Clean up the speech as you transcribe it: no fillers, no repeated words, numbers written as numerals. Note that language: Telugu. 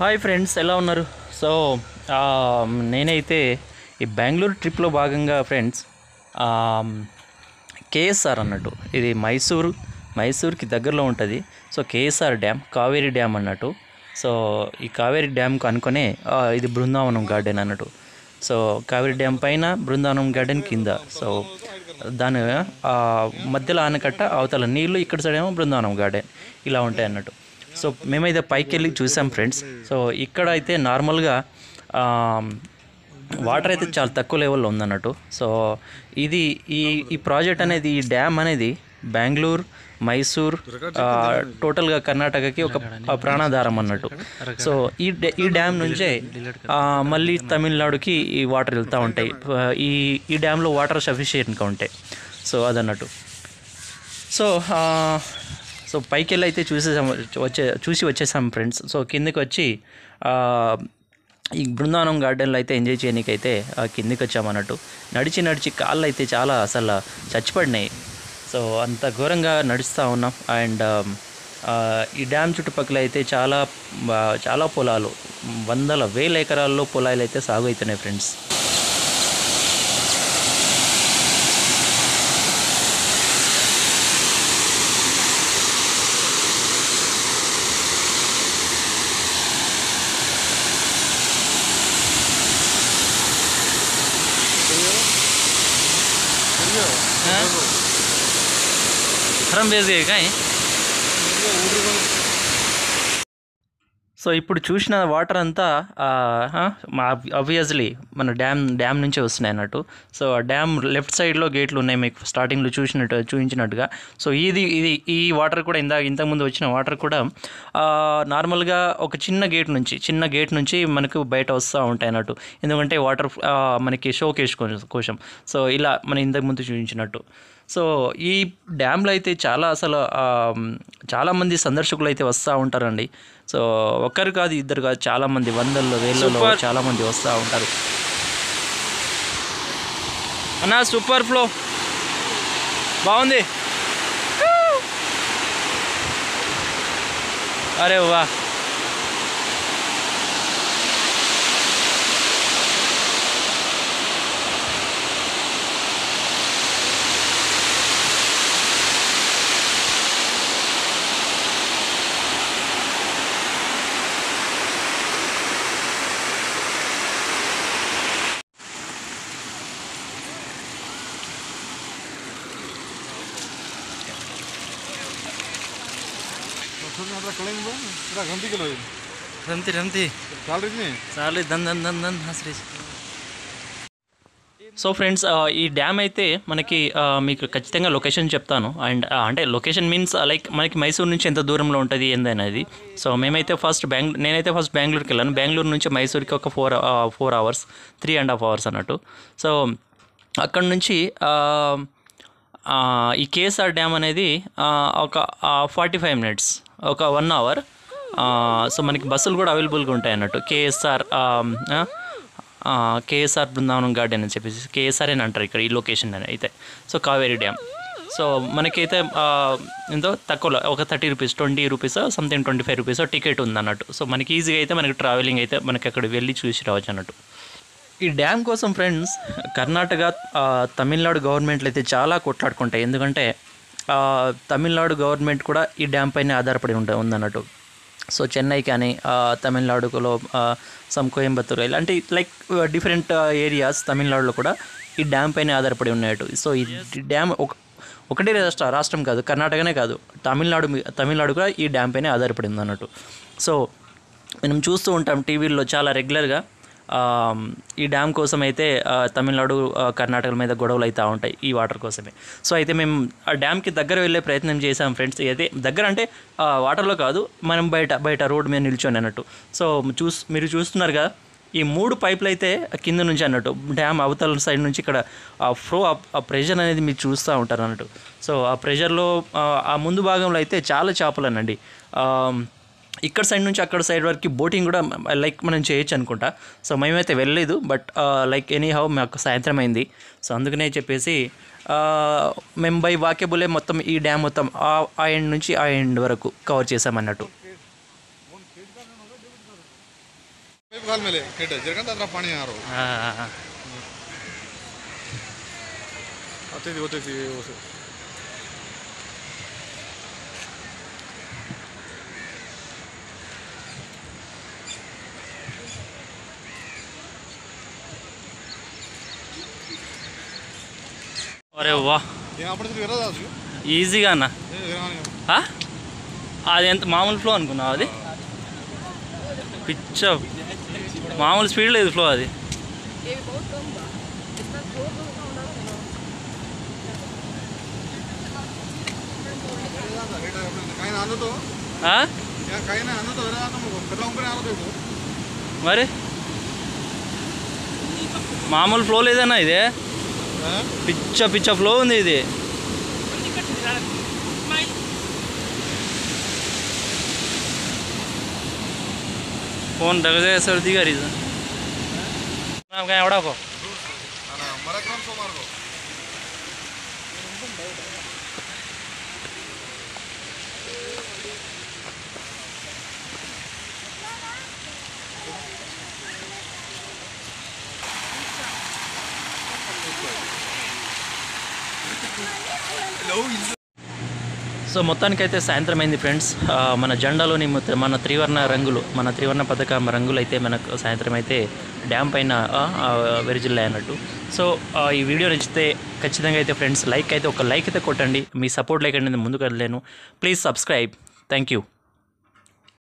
హాయ్ ఫ్రెండ్స్, ఎలా ఉన్నారు? సో నేనైతే ఈ బెంగళూరు ట్రిప్లో భాగంగా ఫ్రెండ్స్ కేఎస్ఆర్ అన్నట్టు, ఇది మైసూర్కి దగ్గరలో ఉంటుంది. So KSR dam, Kaveri dam అన్నట్టు. సో ఈ కావేరీ డ్యామ్కి అనుకునే ఇది బృందావనం గార్డెన్ అన్నట్టు. సో కావేరీ డ్యామ్ పైన, బృందావనం గార్డెన్ కింద. సో దాని మధ్యలో ఆనకట్ట, అవతల నీళ్ళు, ఇక్కడ సైడ్ ఏమో బృందావనం గార్డెన్, ఇలా ఉంటాయి అన్నట్టు. సో మేమైతే పైకి వెళ్ళి చూసాం ఫ్రెండ్స్. సో ఇక్కడ అయితే నార్మల్గా వాటర్ అయితే చాలా తక్కువ లెవెల్లో ఉందన్నట్టు. సో ఇది ఈ ప్రాజెక్ట్ అనేది, ఈ డ్యామ్ అనేది బెంగళూరు, మైసూర్, టోటల్గా కర్ణాటకకి ఒక ప్రాణాధారం అన్నట్టు. సో ఈ డ్యామ్ నుంచే మళ్ళీ తమిళనాడుకి ఈ వాటర్ వెళ్తూ ఉంటాయి. ఈ డ్యామ్లో వాటర్ సఫిషియెంట్గా ఉంటాయి. సో అదన్నట్టు. సో సో పైకి వెళ్ళి అయితే చూసి వచ్చేసాం ఫ్రెండ్స్. సో కిందకి వచ్చి ఈ బృందావనం గార్డెన్లో అయితే ఎంజాయ్ చేయడానికైతే కిందకి వచ్చామన్నట్టు. నడిచి కాళ్ళు అయితే చాలా అసలు చచ్చిపడినాయి. సో అంత ఘోరంగా నడుస్తూ ఉన్నాం. అండ్ ఈ డ్యామ్ చుట్టుపక్కల అయితే చాలా పొలాలు, వేల ఎకరాల్లో పొలాలు అయితే సాగు అవుతున్నాయి ఫ్రెండ్స్. खरम बेच गए का. సో ఇప్పుడు చూసిన వాటర్ అంతా ఆబ్వియస్లీ మన డ్యామ్ నుంచే వస్తున్నాయి అన్నట్టు. సో ఆ డ్యామ్ లెఫ్ట్ సైడ్లో గేట్లు ఉన్నాయి, మీకు స్టార్టింగ్లో చూపించినట్టుగా. సో ఈ వాటర్ కూడా ఇంతకుముందు వచ్చిన వాటర్ కూడా నార్మల్గా ఒక చిన్న గేట్ నుంచి మనకు బయట వస్తూ ఉంటాయి అన్నట్టు. ఎందుకంటే వాటర్ మనకి షోకేస్ కోసం. సో ఇలా మనం ఇంతకుముందు చూపించినట్టు. సో ఈ డ్యామ్లో అయితే చాలామంది సందర్శకులు అయితే వస్తూ ఉంటారండి. సో ఒక్కరు కాదు, ఇద్దరు కాదు, చాలామంది, వందల్లో వేలలో చాలామంది వస్తూ ఉంటారు అన్నా. సూపర్ ఫ్లో బాగుంది. అరే వా. రమ్తి చాలు దన్ హస్రీ. సో ఫ్రెండ్స్, ఈ డ్యామ్ అయితే మీకు ఖచ్చితంగా లొకేషన్ చెప్తాను. అండ్ అంటే లొకేషన్ మీన్స్ లైక్ మనకి మైసూర్ నుంచి ఎంత దూరంలో ఉంటుంది ఏందనేది. సో నేనైతే ఫస్ట్ బెంగళూరుకి వెళ్ళాను. బెంగళూరు నుంచి మైసూర్కి ఒక 4 hours, 3.5 hours అన్నట్టు. సో అక్కడ నుంచి ఈ కేఎస్ఆర్ డ్యామ్ అనేది ఒక 45 minutes, ఒక 1 hour. సో మనకి బస్సులు కూడా అవైలబుల్గా ఉంటాయి అన్నట్టు. కేఎస్ఆర్ బృందావనం గార్డెన్ అని చెప్పేసి కేఎస్ఆర్ అని అంటారు ఇక్కడ ఈ లొకేషన్ అని అయితే. So Kaveri dam. సో మనకైతే ఎంతో తక్కువలో ఒక 30 rupees, 20 rupees, something 25 rupees ticket ఉందన్నట్టు. సో మనకి ఈజీగా అయితే మనకి ట్రావెలింగ్ అయితే మనకి అక్కడ వెళ్ళి చూసి రావచ్చు అన్నట్టు. ఈ డ్యామ్ కోసం ఫ్రెండ్స్ కర్ణాటక, తమిళనాడు గవర్నమెంట్లు అయితే చాలా కొట్లాడుకుంటాయి. ఎందుకంటే తమిళనాడు గవర్నమెంట్ కూడా ఈ డ్యామ్ పైన ఆధారపడి ఉందన్నట్టు. సో చెన్నై కానీ, తమిళనాడులో కోయంబత్తూర్, ఇలాంటి లైక్ డిఫరెంట్ ఏరియాస్ తమిళనాడులో కూడా ఈ డ్యామ్ పైన ఆధారపడి ఉన్నాయట. సో ఈ డ్యామ్ ఒకటే రాష్ట్రం కాదు, కర్ణాటకనే కాదు, తమిళనాడు కూడా ఈ డ్యామ్ పైన ఆధారపడి ఉందన్నట్టు. సో మనం చూస్తూ ఉంటాం టీవీల్లో చాలా రెగ్యులర్గా ఈ డ్యామ్ కోసం అయితే తమిళనాడు, కర్ణాటక మీద గొడవలు అవుతూ ఉంటాయి ఈ వాటర్ కోసమే. సో అయితే మేము ఆ డ్యామ్కి దగ్గర వెళ్ళే ప్రయత్నం చేసాం ఫ్రెండ్స్. అయితే దగ్గర అంటే వాటర్లో కాదు, మనం బయట రోడ్ మీద నిల్చొని అన్నట్టు. సో మీరు చూస్తున్నారు కదా, ఈ 3 పైపులు అయితే కింద నుంచి అన్నట్టు, డ్యామ్ అవతల సైడ్ నుంచి ఇక్కడ ఆ ప్రెషర్ అనేది మీరు చూస్తూ ఉంటారు అన్నట్టు. సో ఆ ప్రెషర్లో ఆ ముందు భాగంలో అయితే చాలా చేపలు అనండి. ఇక్కడ సైడ్ నుంచి అక్కడ సైడ్ వరకు బోటింగ్ కూడా లైక్ మనం చేయొచ్చు అనుకుంటా. సో మేమైతే వెళ్ళలేదు, బట్ లైక్ ఎనీహౌ మాకు సాయంత్రం అయింది. సో అందుకనే చెప్పేసి మేము బై వాకేబులే మొత్తం ఈ డ్యామ్ మొత్తం ఆ ఎండ్ నుంచి ఆ ఎండ్ వరకు కవర్ చేసామన్నట్టు. घाल मेले केट जरकन तत्र पानी आ रहा हाँ होते थी उसे अरे वाह ఈజీగా అన్న అది ఎంత మామూలు ఫ్లో అనుకున్నావు అది పిచ్చ మామూలు స్పీడ్ లేదు ఫ్లో అది మరి మామూలు ఫ్లో లేదన్నా ఇది పిచ్చ పిచ్చ ఫ్లో ఉంది ఇది फोन ढक जाए सर्दी का रीज़न आप कहीं उड़ा को సో మొత్తానికైతే సాయంత్రం అయింది ఫ్రెండ్స్. మన జెండాలోని మన త్రివర్ణ పతాకం రంగులు అయితే మనకు సాయంత్రం అయితే డ్యామ్ పైన విరజిల్లాయి అన్నట్టు. సో ఈ వీడియో నచ్చితే ఖచ్చితంగా అయితే ఫ్రెండ్స్ ఒక లైక్ అయితే కొట్టండి. మీ సపోర్ట్ లేకుండా ముందుకు వెళ్ళలేను. Please subscribe. Thank you.